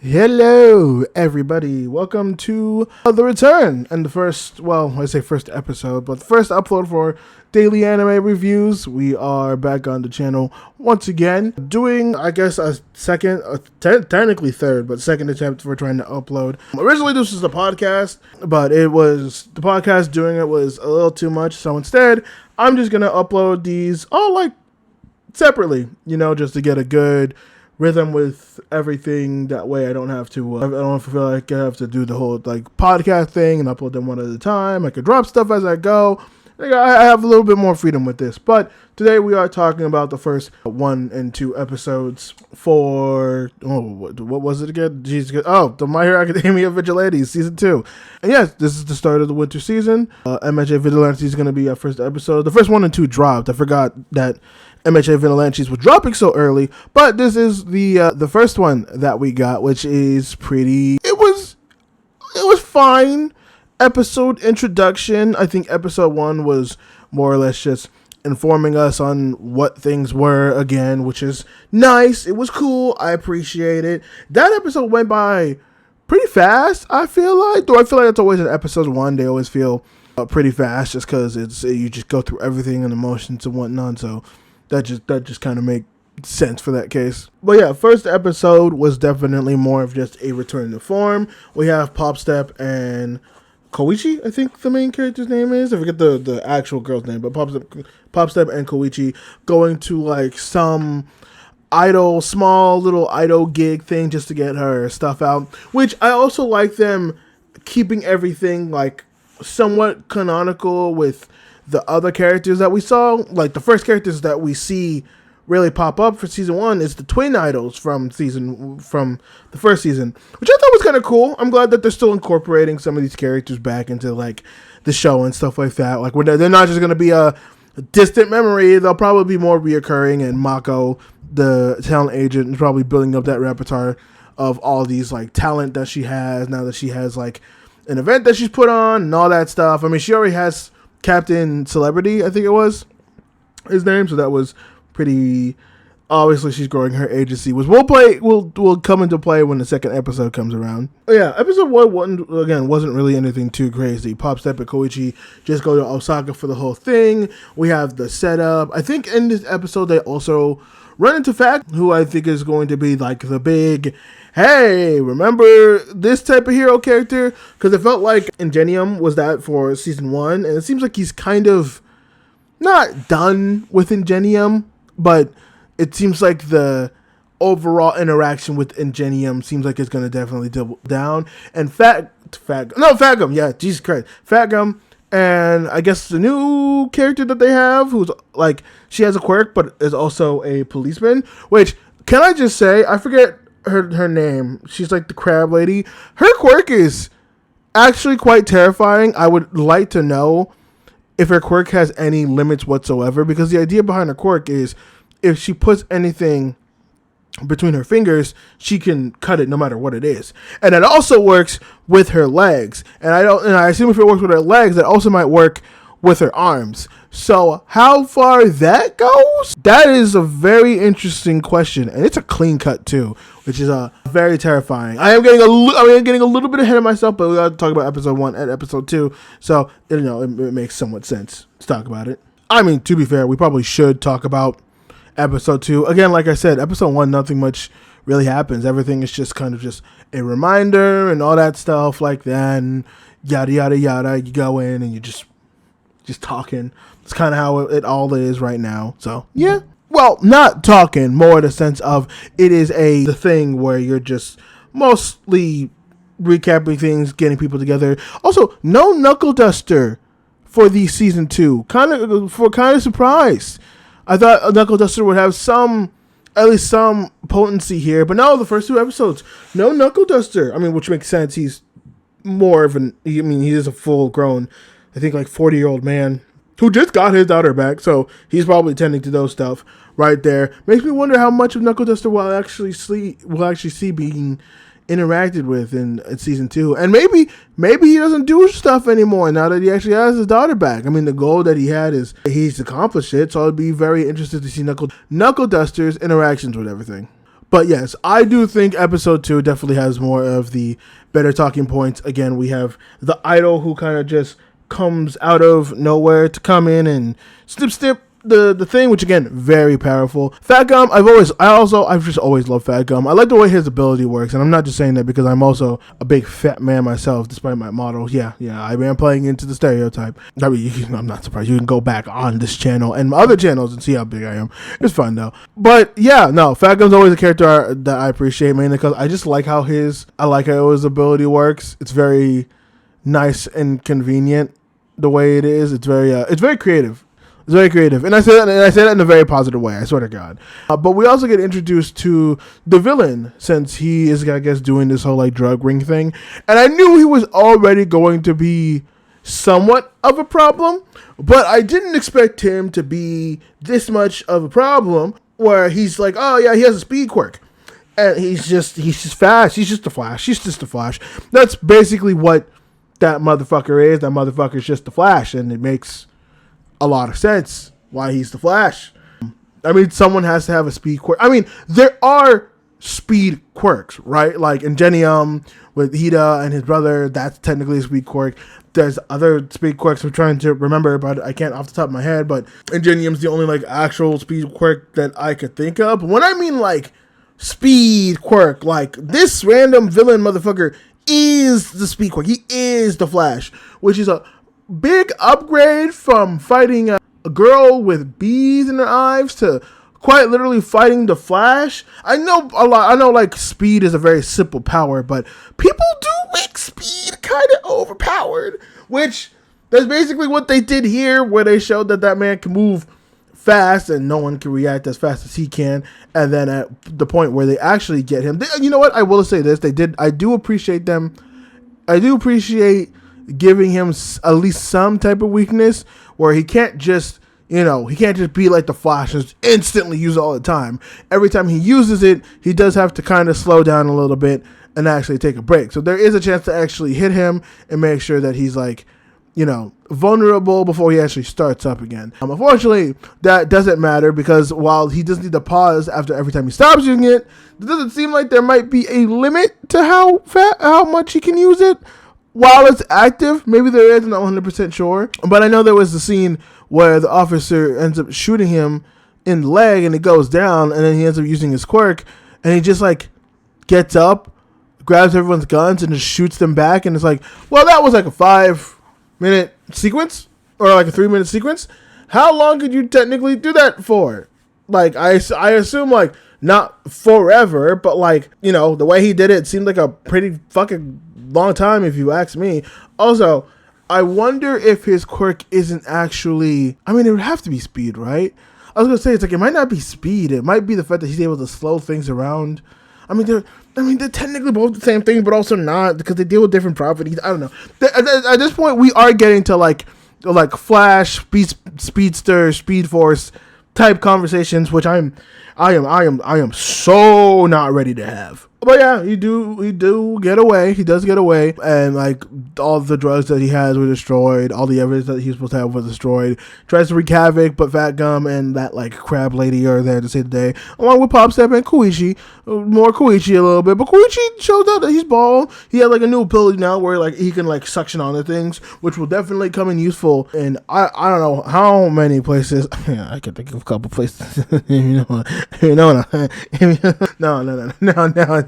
Hello, everybody. Welcome to the return and the first, well, I say first episode, but the first upload for daily anime reviews. We are back on the channel once again, doing, I guess, a second, technically third, but second attempt for trying to upload. Originally, this was a podcast, but the podcast doing it was a little too much, so instead, I'm just going to upload these all, separately, just to get a good rhythm with everything. That way I don't have to I don't feel like I have to do the whole podcast thing and upload them one at a time. I could drop stuff as I go. I have a little bit more freedom with this. But today we are talking about the first 1 and 2 episodes for what was it again? The My Hero Academia Vigilantes season 2. And yes, this is the start of the winter season. MHA Vigilantes is going to be our first episode. The first 1 and 2 dropped. I forgot that MHA Vigilantes was dropping so early, but this is the first one that we got, which is pretty. It was fine. Episode introduction. I think episode 1 was more or less just informing us on what things were again, which is nice. It was cool. I appreciate it. That episode went by pretty fast. I feel like, though I feel like it's always in episode 1. They always feel pretty fast, just because you just go through everything and emotions and whatnot. So that just kind of make sense for that case. But yeah, first episode was definitely more of just a return to form. We have Popstep and Koichi, I think the main character's name is. I forget the actual girl's name, but Popstep and Koichi going to some small little idol gig thing just to get her stuff out. Which I also like them keeping everything somewhat canonical with the other characters that we saw. The first characters that we see really pop up for season 1 is the twin idols from the first season, which I thought was kind of cool. I'm glad that they're still incorporating some of these characters back into the show and stuff like that. They're not just going to be a distant memory. They'll probably be more reoccurring, and Mako, the talent agent, is probably building up that repertoire of all these talent that she has now that she has an event that she's put on and all that stuff. I mean, she already has Captain Celebrity, I think it was his name, so that was pretty. Obviously, she's growing her agency, which will come into play when the second episode comes around. Yeah, episode 1 wasn't really anything too crazy. Popstep and Koichi just go to Osaka for the whole thing. We have the setup. I think in this episode they also run into Fact, who I think is going to be the big, hey, remember this type of hero character? Because it felt like Ingenium was that for season 1, and it seems like he's kind of not done with Ingenium, but it seems like the overall interaction with Ingenium seems like it's going to definitely double down. And Fatgum, yeah, Jesus Christ, Fatgum, and I guess the new character that they have, who's she has a quirk, but is also a policeman, which, can I just say, I forget her name. She's the crab lady. Her quirk is actually quite terrifying. I would like to know if her quirk has any limits whatsoever, because the idea behind her quirk is if she puts anything between her fingers, she can cut it no matter what it is. And it also works with her legs. And I assume if it works with her legs, it also might work with her arms. So how far that goes, that is a very interesting question, and it's a clean cut too, which is very terrifying. I am getting a little bit ahead of myself, but we got to talk about episode 1 and episode 2, so it makes somewhat sense to talk about it. I mean, to be fair, we probably should talk about episode 2. Again, like I said, episode 1, nothing much really happens. Everything is just kind of just a reminder and all that stuff like that, and yada yada yada. You go in and you just talking. It's kind of how it all is right now. So yeah, well, not talking, more in the sense of it is the thing where you're just mostly recapping things, getting people together. Also, no Knuckle Duster for the season 2. Kind of surprised. I thought Knuckle Duster would have at least some potency here, but no, the first 2 episodes, no Knuckle Duster. I mean, which makes sense. He's more of he is a full grown, I think 40-year-old man who just got his daughter back, so he's probably tending to those stuff right there. Makes me wonder how much of Knuckle Duster we'll actually see being interacted with in season 2, and maybe he doesn't do stuff anymore now that he actually has his daughter back. I mean, the goal that he had is he's accomplished it, so I'd be very interested to see Knuckle Duster's interactions with everything. But yes, I do think episode 2 definitely has more of the better talking points. Again, we have the idol who kind of just comes out of nowhere to come in and snip the thing, which again, very powerful. Fat Gum, I've just always loved Fat Gum. I like the way his ability works, and I'm not just saying that because I'm also a big fat man myself, despite my model. Yeah, I am playing into the stereotype. I mean, I'm not surprised. You can go back on this channel and my other channels and see how big I am. It's fun though. But yeah, no, Fat Gum's always a character that I appreciate, mainly because I just like how his ability works. It's very nice and convenient the way it is. It's very creative. It's very creative, and I say that in a very positive way. I swear to God. But we also get introduced to the villain, since he is, I guess, doing this whole like drug ring thing. And I knew he was already going to be somewhat of a problem, but I didn't expect him to be this much of a problem. Where he's like, oh yeah, he has a speed quirk, and he's just fast. He's just the Flash. He's just the Flash. That's basically what that motherfucker is. That motherfucker is just the Flash, and it makes a lot of sense why he's the Flash. I mean, someone has to have a speed quirk. I mean, there are speed quirks, right? Like Ingenium with Hida and his brother, that's technically a speed quirk. There's other speed quirks I'm trying to remember, but I can't off the top of my head. But Ingenium's the only like actual speed quirk that I could think of. But when I mean like speed quirk, like this random villain motherfucker is the speed quirk. He is the Flash, which is a big upgrade from fighting a girl with bees in her eyes to quite literally fighting the Flash. I know like speed is a very simple power, but people do make speed kind of overpowered, which that's basically what they did here, where they showed that man can move fast and no one can react as fast as he can. And then at the point where they actually get him, you know what? I will say this. I do appreciate giving him at least some type of weakness where he can't just be like the Flash and just instantly use it all the time. Every time he uses it, he does have to kind of slow down a little bit and actually take a break. So there is a chance to actually hit him and make sure that he's like, vulnerable before he actually starts up again. Unfortunately, that doesn't matter because while he does need to pause after every time he stops using it, it doesn't seem like there might be a limit to how much he can use it while it's active. Maybe there is, I'm not 100% sure. But I know there was the scene where the officer ends up shooting him in the leg and it goes down, and then he ends up using his quirk, and he just like gets up, grabs everyone's guns, and just shoots them back. And it's like, well, that was like a 5-minute sequence or like a 3-minute sequence. How long could you technically do that for? Like, I assume like not forever, but like, the way he did it seemed like a pretty fucking long time if you ask me. Also, I wonder if his quirk isn't actually, it would have to be speed, right? I was gonna say, it's like, it might not be speed. It might be the fact that he's able to slow things around. They're technically both the same thing, but also not, because they deal with different properties. I don't know. At this point, we are getting to like Flash, Speedster, Speed Force type conversations, which I am so not ready to have. But yeah, he does get away, and like all the drugs that he has were destroyed, all the evidence that he was supposed to have was destroyed. Tries to wreak havoc, but Fat Gum and that like crab lady are there to save the day, along with Pop Step and Koichi. More Koichi a little bit, but Koichi shows out that he's bald. He has like a new ability now where like he can like suction onto things, which will definitely come in useful. And I don't know how many places. Yeah, I can think of a couple places.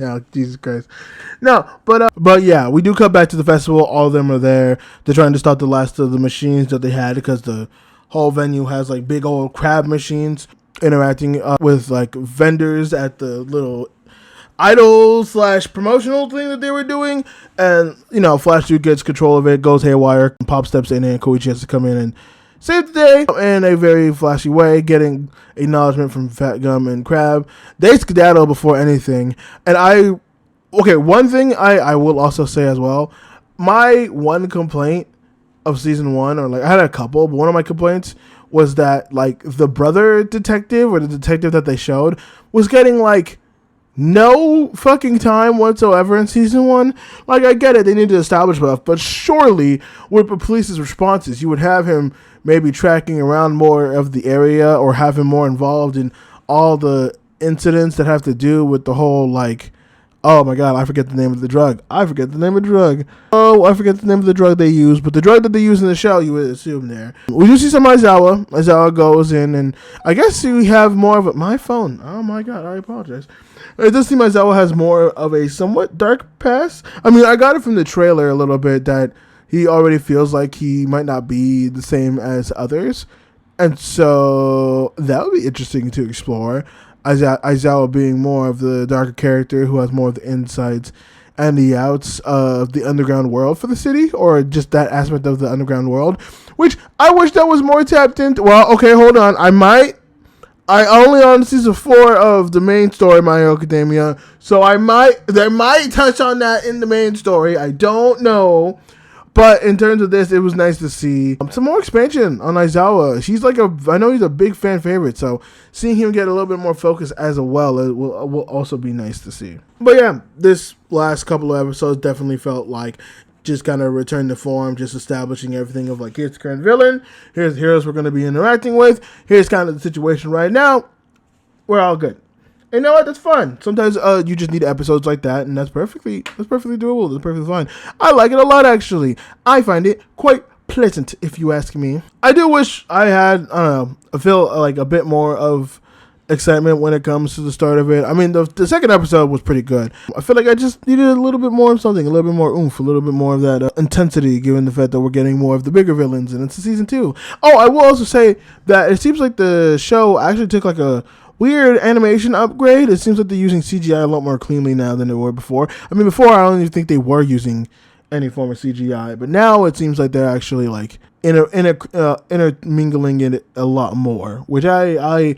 No, Jesus Christ. No, but yeah, we do come back to the festival. All of them are there. They're trying to stop the last of the machines that they had, because the whole venue has like big old crab machines interacting with like vendors at the little idol / promotional thing that they were doing. And Flash Dude gets control of it, goes haywire, and Pop steps in, and Koichi has to come in and save the day in a very flashy way, getting acknowledgement from Fat Gum and Crab. They skedaddle before anything. And one thing I will also say as well, my one complaint of season 1, or like I had a couple, but one of my complaints was that like the brother detective, or the detective that they showed, was getting like no fucking time whatsoever in season 1. Like, I get it, they need to establish stuff, but surely with the police's responses, you would have him maybe tracking around more of the area, or have him more involved in all the incidents that have to do with the whole, like, oh my god, I forget the name of the drug. I forget the name of the drug. Oh, I forget the name of the drug they use, but the drug that they use in the show, you would assume there. We do see some Aizawa. Aizawa goes in, and I guess we have more of my phone. Oh my god, I apologize. It does seem Aizawa has more of a somewhat dark past. I mean, I got it from the trailer a little bit that he already feels like he might not be the same as others. And so that would be interesting to explore. Aizawa being more of the darker character who has more of the insights and the outs of the underground world for the city, or just that aspect of the underground world, which I wish that was more tapped into. Well, okay, hold on. I only on season 4 of the main story, My Hero Academia, so they might touch on that in the main story. I don't know. But in terms of this, it was nice to see some more expansion on Aizawa. I know he's a big fan favorite, so seeing him get a little bit more focus as well will also be nice to see. But yeah, this last couple of episodes definitely felt like just kind of return to form, just establishing everything of like, here's the current villain, here's the heroes we're going to be interacting with, here's kind of the situation right now. We're all good. And you know what? That's fun. Sometimes you just need episodes like that, and that's perfectly doable. That's perfectly fine. I like it a lot, actually. I find it quite pleasant, if you ask me. I do wish I had, I feel like a bit more of excitement when it comes to the start of it. I mean, the second episode was pretty good. I feel like I just needed a little bit more of something, a little bit more oomph, a little bit more of that intensity, given the fact that we're getting more of the bigger villains, and it's season 2. Oh, I will also say that it seems like the show actually took like a weird animation upgrade. It seems like they're using CGI a lot more cleanly now than they were before. I mean, before I don't even think they were using any form of CGI, but now it seems like they're actually like intermingling it a lot more, which I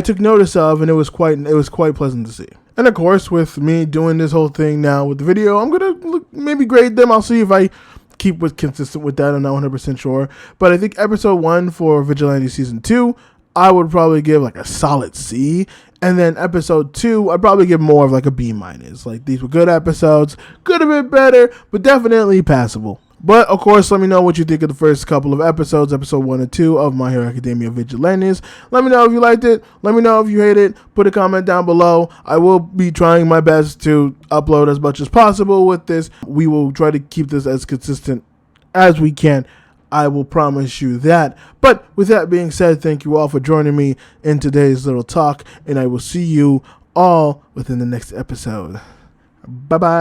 took notice of, and it was quite pleasant to see. And of course, with me doing this whole thing now with the video, I'm gonna maybe grade them. I'll see if I keep consistent with that. I'm not 100% sure, but I think episode 1 for Vigilantes season 2, I would probably give like a solid C, and then episode 2, I'd probably give more of like a B-. Like, these were good episodes, could have been better, but definitely passable. But of course, let me know what you think of the first couple of episodes, episode 1 and 2 of My Hero Academia Vigilantes. Let me know if you liked it. Let me know if you hate it. Put a comment down below. I will be trying my best to upload as much as possible with this. We will try to keep this as consistent as we can. I will promise you that. But with that being said, thank you all for joining me in today's little talk, and I will see you all within the next episode. Bye-bye.